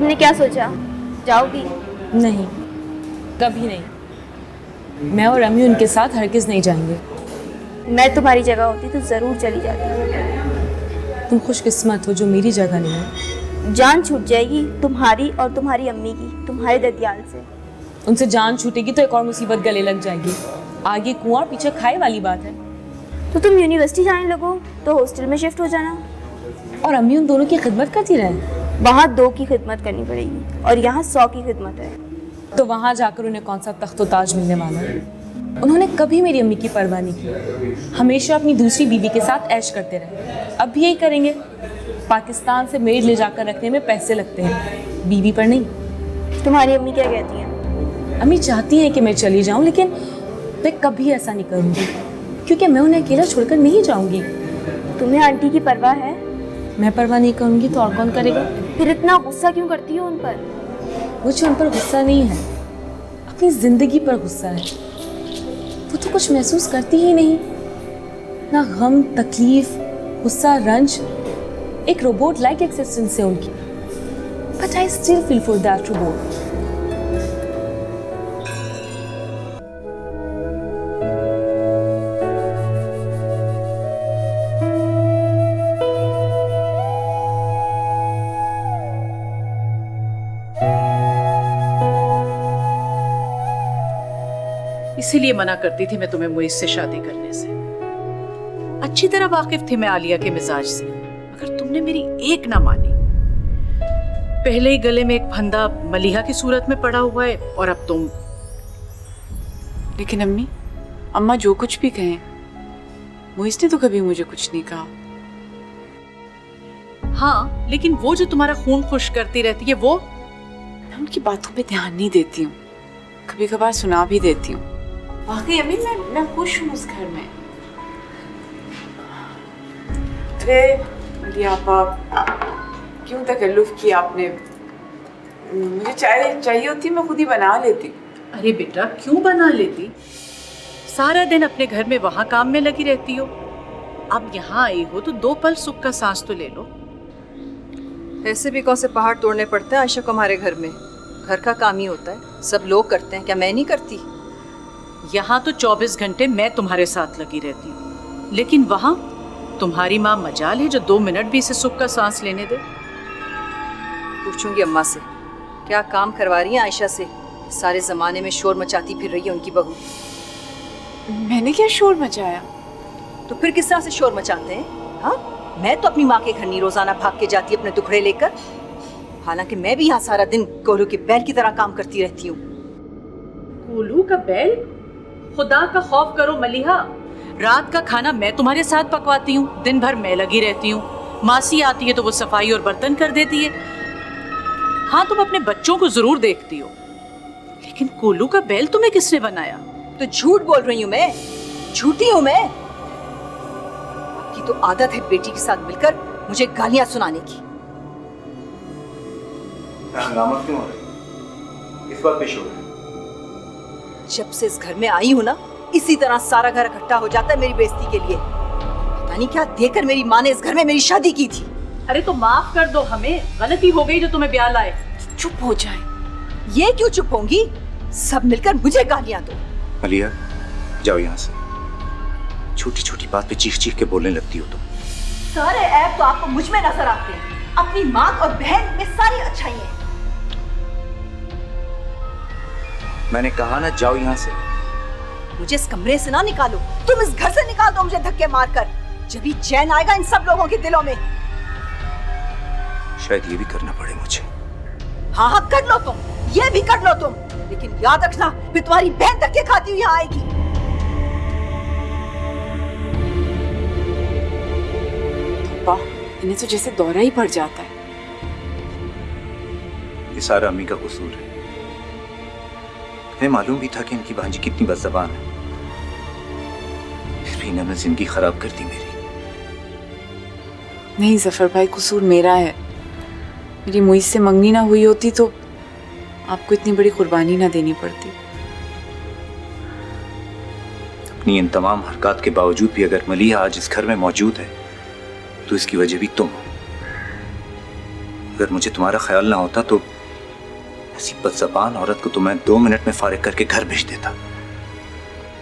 तुमने क्या सोचा, जाओगी? नहीं, कभी नहीं। मैं और अम्मी उनके साथ हरगिज़ नहीं जाएंगे। मैं तुम्हारी जगह होती तो ज़रूर चली जाती। तुम खुशकिस्मत हो जो मेरी जगह नहीं है। जान छूट जाएगी तुम्हारी और तुम्हारी अम्मी की, तुम्हारे ददियाल से। उनसे जान छूटेगी तो एक और मुसीबत गले लग जाएगी। आगे कुआं पीछे खाए वाली बात है। तो तुम यूनिवर्सिटी जाने लगो तो हॉस्टल में शिफ्ट हो जाना। और अम्मी उन दोनों की खिदमत करती रहे। वहाँ 2 की खिदमत करनी पड़ेगी और यहाँ 100 की खिदमत है। तो वहाँ जाकर उन्हें कौन सा तख्त ताज मिलने वाला है? उन्होंने कभी मेरी अम्मी की परवाह नहीं की, हमेशा अपनी दूसरी बीवी के साथ ऐश करते रहे। अब भी यही करेंगे। पाकिस्तान से मेड ले जाकर रखने में पैसे लगते हैं, बीवी पर नहीं। तुम्हारी अम्मी क्या कहती हैं? अम्मी चाहती हैं कि मैं चली जाऊं, लेकिन मैं कभी ऐसा नहीं करूंगी, क्योंकि मैं उन्हें अकेला छोड़कर नहीं जाऊंगी। तुम्हें आंटी की परवाह है? मैं परवाह नहीं करूंगी तो और कौन करेगा? फिर इतना गुस्सा क्यों करती हो उन पर? मुझे उन पर गुस्सा नहीं है, अपनी जिंदगी पर गुस्सा है। वो तो कुछ महसूस करती ही नहीं, ना गम, तकलीफ, गुस्सा, रंज। एक रोबोट लाइक एक्सिस्टेंस है उनकी, but I still feel for that robot. इसीलिए मना करती थी मैं तुम्हें मुइज़ से शादी करने से। अच्छी तरह वाकिफ थी मैं आलिया के मिजाज से, मगर तुमने मेरी एक ना मानी। पहले ही गले में एक फंदा मलिहा की सूरत में पड़ा हुआ है और अब तुम। लेकिन अम्मी, अम्मा जो कुछ भी कहें, मुइज़ ने तो कभी मुझे कुछ नहीं कहा। हाँ, लेकिन वो जो तुम्हारा खून खुश करती रहती है वो। मैं उनकी बातों पे ध्यान नहीं देती हूँ, कभी कभार सुना भी देती हूँ। वाकई अम्मी, मैं खुश हूँ उस घर में। अरे मलिहा आपा, क्यों तकल्लुफ किया आपने? मुझे चाय चाहिए होती, मैं खुद ही बना लेती। अरे बेटा, क्यों बना लेती? सारा दिन अपने घर में वहां काम में लगी रहती हो। अब यहाँ आई हो तो 2 पल सुख का सांस तो ले लो। ऐसे भी कौन से पहाड़ तोड़ने पड़ते हैं आयशा को हमारे घर में? घर का काम ही होता है, सब लोग करते हैं, क्या मैं नहीं करती? यहाँ तो 24 घंटे मैं तुम्हारे साथ लगी रहती हूँ, लेकिन वहाँ तुम्हारी माँ मजाल है जो 2 मिनट भी इसे सुख का सांस लेने दे। पूछूंगी अम्मा से क्या काम करवा रही है आयशा से, सारे जमाने में शोर मचाती फिर रही है उनकी बहू। मैंने क्या शोर मचाया? तो फिर किस तरह से शोर मचाते हैं? हाँ, मैं तो अपनी माँ के घर नहीं रोजाना भाग के जाती अपने टुकड़े लेकर, हालांकि मैं भी यहाँ सारा दिन कोलू की बैल की तरह काम करती रहती हूँ। कोलू का बैल? खुदा का खौफ करो मलिहा, रात का खाना मैं तुम्हारे साथ पकवाती हूँ, दिन भर मैं लगी रहती हूँ। मासी आती है तो वो सफाई और बर्तन कर देती है। हाँ, तुम अपने बच्चों को जरूर देखती हो, लेकिन कोलू का बैल तुम्हें किसने बनाया? तो झूठ बोल रही हूँ मैं, झूठी हूँ मैं। आपकी तो आदत है बेटी के साथ मिलकर मुझे गालियां सुनाने की। हंगामा क्यों हो रहा है? किस बात पे शोर है? जब से इस घर में आई हूँ ना, इसी तरह सारा घर इकट्ठा हो जाता है मेरी बेइज्जती के लिए। पता नहीं क्या देकर मेरी माँ ने इस घर में मेरी शादी की थी। अरे तो माफ कर दो हमें, गलती हो गई जो तुम्हें ब्याह लाए। चुप हो जाए। ये क्यों चुप होंगी? सब मिलकर मुझे गालियां दो। मलिहा, जाओ यहाँ से। छोटी छोटी बात पे चीख चीख के बोलने लगती हो तुम। सारे ऐब तो आपको मुझ में नजर आते हैं, अपनी माँ और बहन में सारी अच्छाई है। मैंने कहा ना, जाओ यहाँ से। मुझे इस कमरे से ना निकालो, तुम इस घर से निकाल दो मुझे धक्के मारकर, जब भी चैन आएगा इन सब लोगों के दिलों में। शायद ये भी करना पड़े मुझे। हाँ हाँ कर लो तुम, ये भी कर लो तुम, लेकिन याद रखना फिर तुम्हारी बहन धक्के खाती हुई यहाँ आएगी। पापा, इन्हें तो जैसे दौरा ही पड़ जाता है। ये सारा अम्मी का कसूर है। मैं मालूम भी था कि इनकी भांजी कितनी बदज़बान है, फिर भी इन्होंने जिंदगी खराब कर दी मेरी। नहीं जफर भाई, कसूर मेरा है। मेरी मुइज़ से मंगनी ना हुई होती तो आपको इतनी बड़ी कुर्बानी ना देनी पड़ती। अपनी इन तमाम हरकत के बावजूद भी अगर मलिहा आज इस घर में मौजूद है तो इसकी वजह भी तुम हो। अगर मुझे तुम्हारा ख्याल ना होता तो ऐसी बदज़बान औरत को तो मैं 2 मिनट में फारिग करके घर भेज देता।